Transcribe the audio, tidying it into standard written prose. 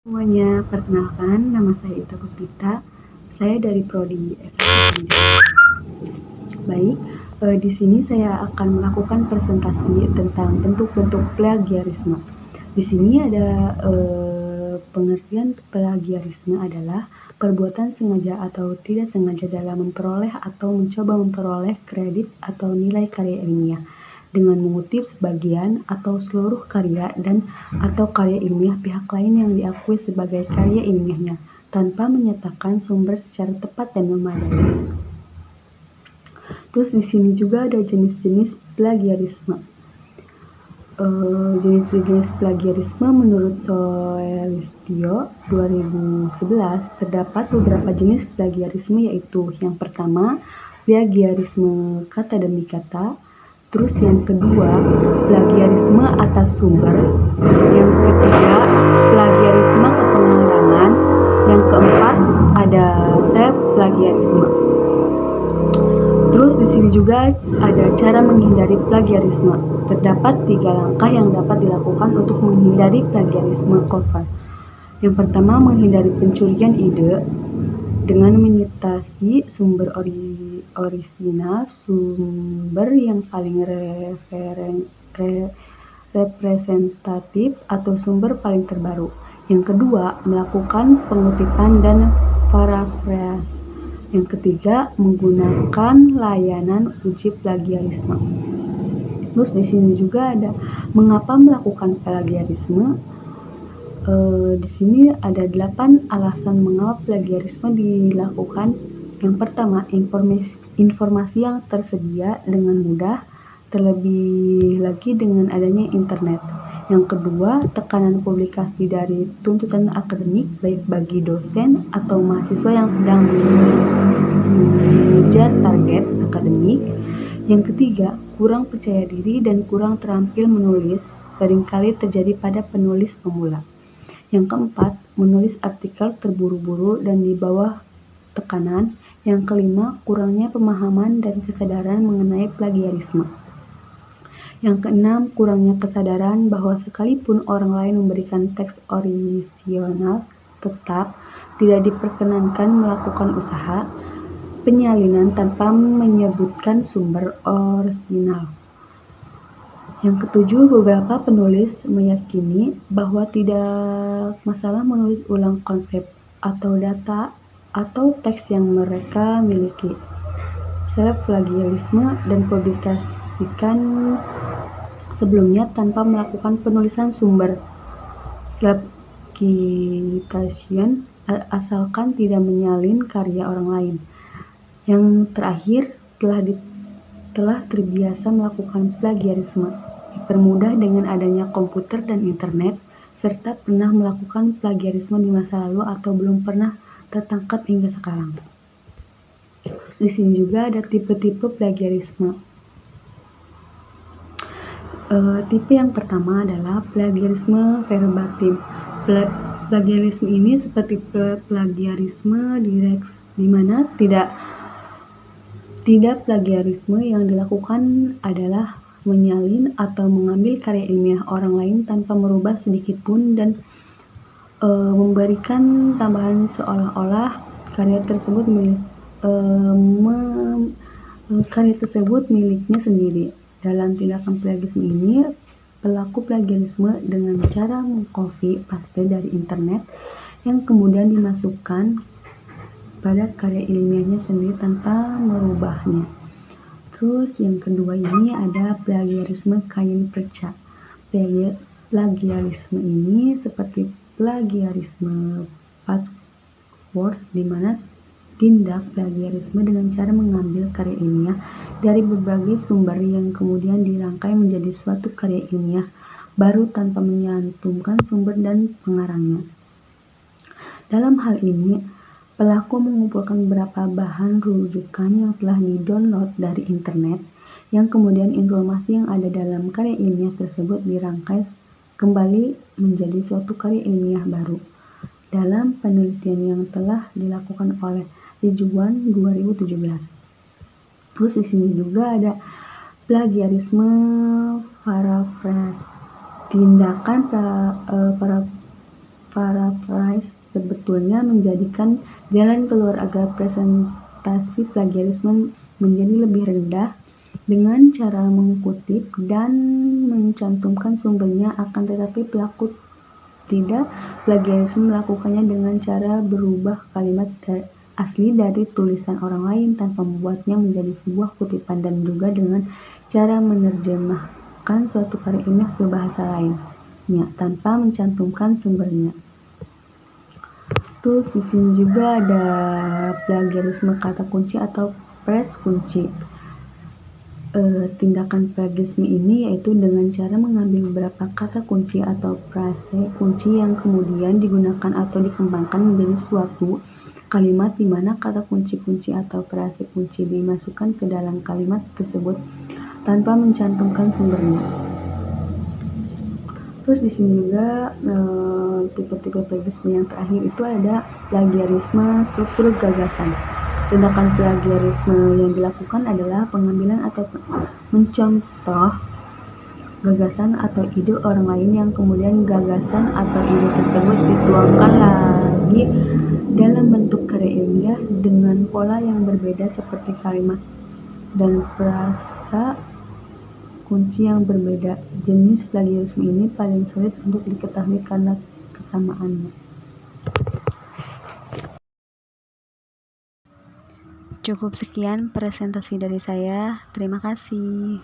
Semuanya, perkenalkan nama saya Ita Puspita. Saya dari prodi S1 Baik, di sini saya akan melakukan presentasi tentang bentuk-bentuk plagiarisme. Di sini ada pengertian plagiarisme adalah perbuatan sengaja atau tidak sengaja dalam memperoleh atau mencoba memperoleh kredit atau nilai karya ilmiah dengan mengutip sebagian atau seluruh karya dan atau karya ilmiah pihak lain yang diakui sebagai karya ilmiahnya tanpa menyatakan sumber secara tepat dan memadai. Terus di sini juga ada jenis-jenis plagiarisme. Jenis-jenis plagiarisme menurut Soelistio 2011 terdapat beberapa jenis plagiarisme, yaitu yang pertama plagiarisme kata demi kata, terus yang kedua plagiarisme atas sumber, yang ketiga plagiarisme kepengarangan, yang keempat ada self plagiarisme. Terus di sini juga ada cara menghindari plagiarisme. Terdapat 3 langkah yang dapat dilakukan untuk menghindari plagiarisme cover. Yang pertama, menghindari pencurian ide dengan menyitasi sumber orisinal, sumber yang paling representatif atau sumber paling terbaru. Yang kedua, melakukan pengutipan dan paraphrase. Yang ketiga, menggunakan layanan uji plagiarisme. Terus di sini juga ada mengapa melakukan plagiarisme. Di sini ada 8 alasan mengapa plagiarisme dilakukan. Yang pertama, informasi yang tersedia dengan mudah, terlebih lagi dengan adanya internet. Yang kedua, tekanan publikasi dari tuntutan akademik baik bagi dosen atau mahasiswa yang sedang mengejar target akademik. Yang ketiga, kurang percaya diri dan kurang terampil menulis seringkali terjadi pada penulis pemula. Yang keempat, menulis artikel terburu-buru dan di bawah tekanan. Yang kelima, kurangnya pemahaman dan kesadaran mengenai plagiarisme. Yang keenam, kurangnya kesadaran bahwa sekalipun orang lain memberikan teks orisinal, tetap tidak diperkenankan melakukan usaha penyalinan tanpa menyebutkan sumber orisinal. Yang ketujuh, beberapa penulis meyakini bahwa tidak masalah menulis ulang konsep atau data atau teks yang mereka miliki. Self-plagiarisme dan publikasikan sebelumnya tanpa melakukan penulisan sumber. Self-citation asalkan tidak menyalin karya orang lain. Yang terakhir, telah terbiasa melakukan plagiarisme, dipermudah dengan adanya komputer dan internet, serta pernah melakukan plagiarisme di masa lalu atau belum pernah tertangkap hingga sekarang. Terus di sini juga ada tipe-tipe plagiarisme. Tipe yang pertama adalah plagiarisme verbatim. Plagiarisme ini seperti plagiarisme direct, di mana tidak plagiarisme yang dilakukan adalah menyalin atau mengambil karya ilmiah orang lain tanpa merubah sedikit pun dan memberikan tambahan seolah-olah karya tersebut miliknya sendiri. Dalam tindakan plagiarisme ini, pelaku plagiarisme dengan cara mengcopy paste dari internet yang kemudian dimasukkan pada karya ilmiahnya sendiri tanpa merubahnya. Terus yang kedua ini ada plagiarisme kain perca. Plagiarisme ini seperti plagiarisme patchwork, di mana tindak plagiarisme dengan cara mengambil karya ilmiah dari berbagai sumber yang kemudian dirangkai menjadi suatu karya ilmiah baru tanpa menyantumkan sumber dan pengarangnya. Dalam hal ini, pelaku mengumpulkan beberapa bahan rujukan yang telah di-download dari internet, yang kemudian informasi yang ada dalam karya ilmiah tersebut dirangkai kembali menjadi suatu karya ilmiah baru. Dalam penelitian yang telah dilakukan oleh Ridwan 2017. Terus di sini juga ada plagiarisme paraphrase. Tindakan paraphrase sebetulnya menjadikan jalan keluar agar presentasi plagiarisme menjadi lebih rendah dengan cara mengutip dan mencantumkan sumbernya, akan tetapi pelaku tidak plagiarisme melakukannya dengan cara berubah kalimat asli dari tulisan orang lain tanpa membuatnya menjadi sebuah kutipan, dan juga dengan cara menerjemahkan suatu karya ilmiah ke bahasa lainnya tanpa mencantumkan sumbernya. Terus di sini juga ada plagiarisme kata kunci atau phrase kunci. Tindakan plagiarisme ini yaitu dengan cara mengambil beberapa kata kunci atau frase kunci yang kemudian digunakan atau dikembangkan menjadi suatu kalimat di mana kata kunci-kunci atau frase kunci dimasukkan ke dalam kalimat tersebut tanpa mencantumkan sumbernya. Terus di sini juga tipe-tipe plagiarisme yang terakhir itu ada plagiarisme struktur gagasan. Tindakan plagiarisme yang dilakukan adalah pengambilan atau mencontoh gagasan atau ide orang lain yang kemudian gagasan atau ide tersebut dituangkan lagi dalam bentuk karya ilmiah dengan pola yang berbeda seperti kalimat dan frasa kunci yang berbeda. Jenis plagiarisme ini paling sulit untuk diketahui karena kesamaannya. Cukup sekian presentasi dari saya. Terima kasih.